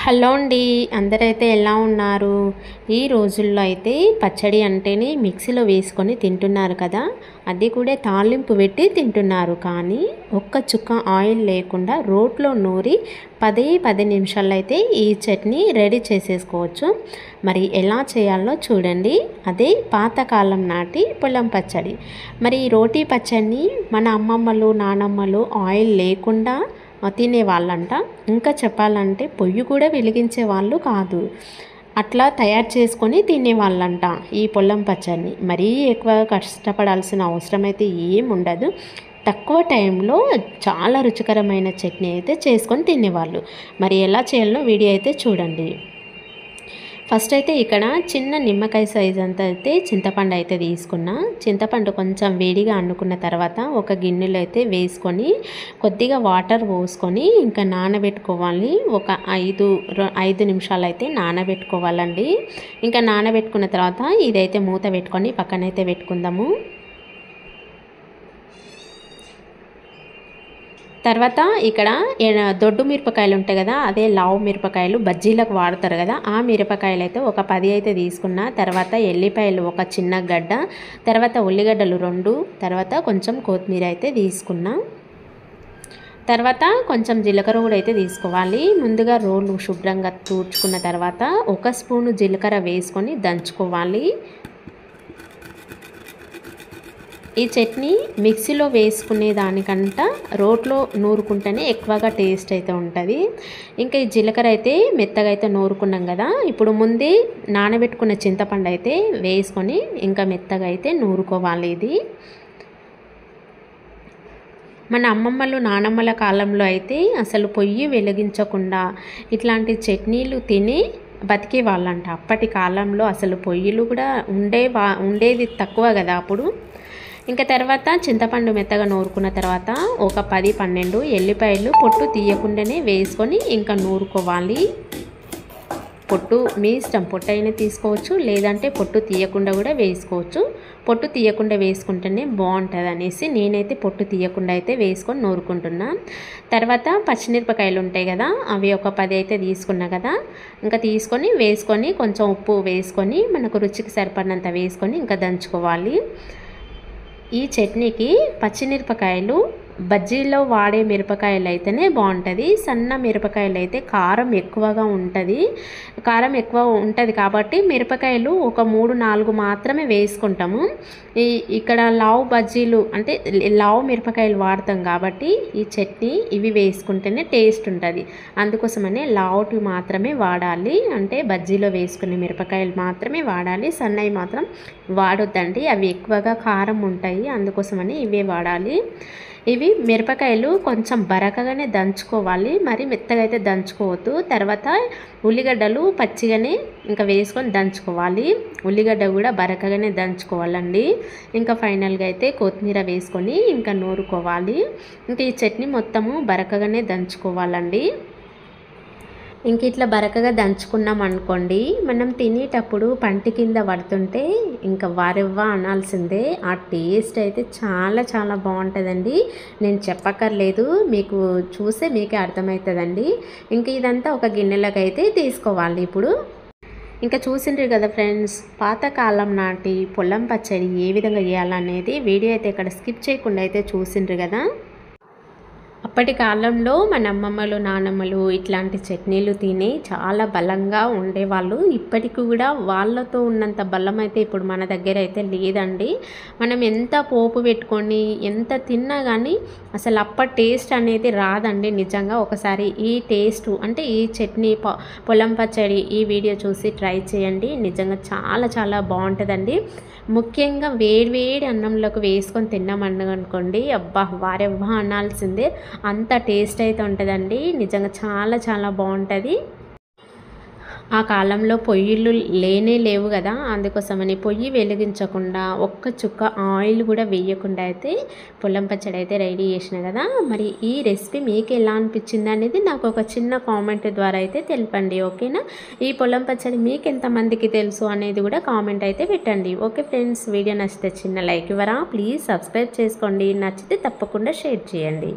Hello అండి, అందరైతే ఎలా ఉన్నారు? ఈ రోజుల్లో అయితే పచ్చడి అంటేనే మిక్సీలో వేసుకొని తింటున్నారు కదా, అది కూడా తాలింపు పెట్టి తింటున్నారు. కానీ ఒక్క చుక్క ఆయిల్ లేకుండా రోట్లో నూరి 10 నిమిషాల్లో అయితే ఈ చట్నీ రెడీ చేసేసుకోవచ్చు. మరి ఎలా చేయాలో చూడండి. అదే పాతకాలం నాటి పొలం పచ్చడి. మరి ఈ రోటీ పచ్చడిని మన అమ్మమ్మలు నానమ్మలు ఆయిల్ లేకుండా తినేవాళ్ళంట. ఇంకా చెప్పాలంటే పొయ్యి కూడా వెలిగించే వాళ్ళు కాదు, అట్లా తయారు చేసుకొని తినేవాళ్ళంట ఈ పొలం పచ్చడిని. మరీ ఎక్కువ కష్టపడాల్సిన అవసరం అయితే ఏం ఉండదు. తక్కువ టైంలో చాలా రుచికరమైన చట్నీ అయితే చేసుకొని తినేవాళ్ళు. మరి ఎలా చేయాలో వీడియో అయితే చూడండి. ఫస్ట్ అయితే ఇక్కడ చిన్న నిమ్మకాయ సైజ్ అంతా అయితే చింతపండు అయితే తీసుకున్నా. చింతపండు కొంచెం వేడిగా అండుకున్న తర్వాత ఒక గిన్నెలో అయితే వేసుకొని కొద్దిగా వాటర్ పోసుకొని ఇంకా నానబెట్టుకోవాలి. ఒక 5 నిమిషాలు అయితే నానబెట్టుకోవాలండి. ఇంకా నానబెట్టుకున్న తర్వాత ఇదైతే మూత పెట్టుకొని పక్కనైతే పెట్టుకుందాము. తర్వాత ఇక్కడ దొడ్డు మిరపకాయలు ఉంటాయి కదా, అదే లావు మిరపకాయలు బజ్జీలకు వాడతారు కదా, ఆ మిరపకాయలు అయితే ఒక 10 అయితే తీసుకున్నా. తర్వాత ఎల్లిపాయలు ఒక చిన్న గడ్డ, తర్వాత ఉల్లిగడ్డలు 2, తర్వాత కొంచెం కొత్తిమీర అయితే తీసుకున్నా. తర్వాత కొంచెం జీలకర్ర కూడా అయితే తీసుకోవాలి. ముందుగా రోలు శుభ్రంగా తూడ్చుకున్న తర్వాత 1 స్పూను జీలకర్ర వేసుకొని దంచుకోవాలి. ఈ చట్నీ మిక్సీలో వేసుకునే దానికంట రోట్లో నూరుకుంటేనే ఎక్కువగా టేస్ట్ అయితే ఉంటుంది. ఇంకా ఈ జీలకర్ర అయితే మెత్తగా అయితే నూరుకున్నాం కదా, ఇప్పుడు ముందే నానబెట్టుకున్న చింతపండు అయితే వేసుకొని ఇంకా మెత్తగా అయితే నూరుకోవాలి. ఇది మన అమ్మమ్మలు నానమ్మల కాలంలో అయితే అసలు పొయ్యి వెలిగించకుండా ఇట్లాంటి చట్నీలు తిని బతికే వాళ్ళంట. అప్పటి కాలంలో అసలు పొయ్యిలు కూడా ఉండేది తక్కువ కదా అప్పుడు. ఇంకా తర్వాత చింతపండు మెత్తగా నూరుకున్న తర్వాత ఒక 10-12 ఎల్లిపాయలు పొట్టు తీయకుండానే వేసుకొని ఇంకా నూరుకోవాలి. పొట్టు మీ ఇష్టం, పొట్టు అయినా తీసుకోవచ్చు, లేదంటే పొట్టు తీయకుండా కూడా వేసుకోవచ్చు. పొట్టు తీయకుండా వేసుకుంటేనే బాగుంటుంది అనేసి నేనైతే పొట్టు తీయకుండా అయితే వేసుకొని నూరుకుంటున్నా. తర్వాత పచ్చిమిరపకాయలు ఉంటాయి కదా, అవి ఒక 10 అయితే తీసుకున్నా కదా, ఇంకా తీసుకొని వేసుకొని కొంచెం ఉప్పు వేసుకొని మనకు రుచికి సరిపడినంత వేసుకొని ఇంకా దంచుకోవాలి. ఈ చట్నీకి పచ్చిమిరపకాయలు బజ్జీలో వాడే మిరపకాయలు అయితేనే బాగుంటుంది. సన్న మిరపకాయలు అయితే కారం ఎక్కువగా ఉంటుంది. కాబట్టి మిరపకాయలు ఒక 3-4 మాత్రమే వేసుకుంటాము. ఇక్కడ లావు బజ్జీలు అంటే లావు మిరపకాయలు వాడతాం కాబట్టి ఈ చట్నీ ఇవి వేసుకుంటేనే టేస్ట్ ఉంటుంది. అందుకోసమనే లావుటి మాత్రమే వాడాలి, అంటే బజ్జీలో వేసుకునే మిరపకాయలు మాత్రమే వాడాలి. సన్నవి మాత్రం వాడొద్దండి, అవి ఎక్కువగా కారం ఉంటాయి. అందుకోసమని ఇవే వాడాలి. ఇవి మిరపకాయలు కొంచెం బరకగానే దంచుకోవాలి, మరి మెత్తగా అయితే దంచుకోవద్దు. తర్వాత ఉల్లిగడ్డలు పచ్చిగానే ఇంకా వేసుకొని దంచుకోవాలి. ఉల్లిగడ్డ కూడా బరకగానే దంచుకోవాలండి. ఇంకా ఫైనల్గా అయితే కొత్తిమీర వేసుకొని ఇంకా నూరుకోవాలి. ఇంకా ఈ చట్నీ మొత్తము బరకగానే దంచుకోవాలండి. ఇంక ఇట్లా బరకగా దంచుకున్నాం అనుకోండి, మనం తినేటప్పుడు పంటి కింద పడుతుంటే ఇంకా వారెవ్వా అనాల్సిందే. ఆ టేస్ట్ అయితే చాలా చాలా బాగుంటుందండి. నేను చెప్పక్కర్లేదు, మీకు చూసే మీకే అర్థమవుతుందండి. ఇంక ఇదంతా ఒక గిన్నెలోకి అయితే తీసుకోవాలి. ఇప్పుడు ఇంకా చూసిండ్రు కదా ఫ్రెండ్స్, పాతకాలం నాటి పొలం పచ్చడి ఏ విధంగా చేయాలనేది వీడియో అయితే ఇక్కడ స్కిప్ చేయకుండా అయితే చూసిండ్రు కదా. అప్పటి కాలంలో మన అమ్మమ్మలు నానమ్మలు ఇట్లాంటి చట్నీలు తిని చాలా బలంగా ఉండేవాళ్ళు. ఇప్పటికి కూడా వాళ్ళతో ఉన్నంత బలం అయితే ఇప్పుడు మన దగ్గర అయితే లేదండి. మనం ఎంత పోపు పెట్టుకొని ఎంత తిన్నా కానీ అసలు అప్పటి టేస్ట్ అనేది రాదండి. నిజంగా ఒకసారి ఈ టేస్ట్ అంటే ఈ చట్నీ పొలం పచ్చడి ఈ వీడియో చూసి ట్రై చేయండి. నిజంగా చాలా చాలా బాగుంటుందండి. ముఖ్యంగా వేడి అన్నంలోకి వేసుకొని తిన్నామనుకోండి, అబ్బా వారెవ్వా అనాల్సిందే, అంత టేస్ట్ అయితే ఉంటుందండి. నిజంగా చాలా చాలా బాగుంటుంది. ఆ కాలంలో పొయ్యిళ్ళు లేవు కదా, అందుకోసమని పొయ్యి వెలిగించకుండా ఒక్క చుక్క ఆయిల్ కూడా వేయకుండా అయితే పొలం పచ్చడి అయితే రెడీ చేసిన కదా. మరి ఈ రెసిపీ మీకు ఎలా అనిపించింది అనేది నాకు ఒక చిన్న కామెంట్ ద్వారా అయితే తెలపండి, ఓకేనా. ఈ పొలం పచ్చడి మీకు ఎంతమందికి తెలుసు అనేది కూడా కామెంట్ అయితే పెట్టండి. ఓకే ఫ్రెండ్స్, వీడియో నచ్చితే చిన్న లైక్ ఇవ్వరా, ప్లీజ్ సబ్స్క్రైబ్ చేసుకోండి, నచ్చితే తప్పకుండా షేర్ చేయండి.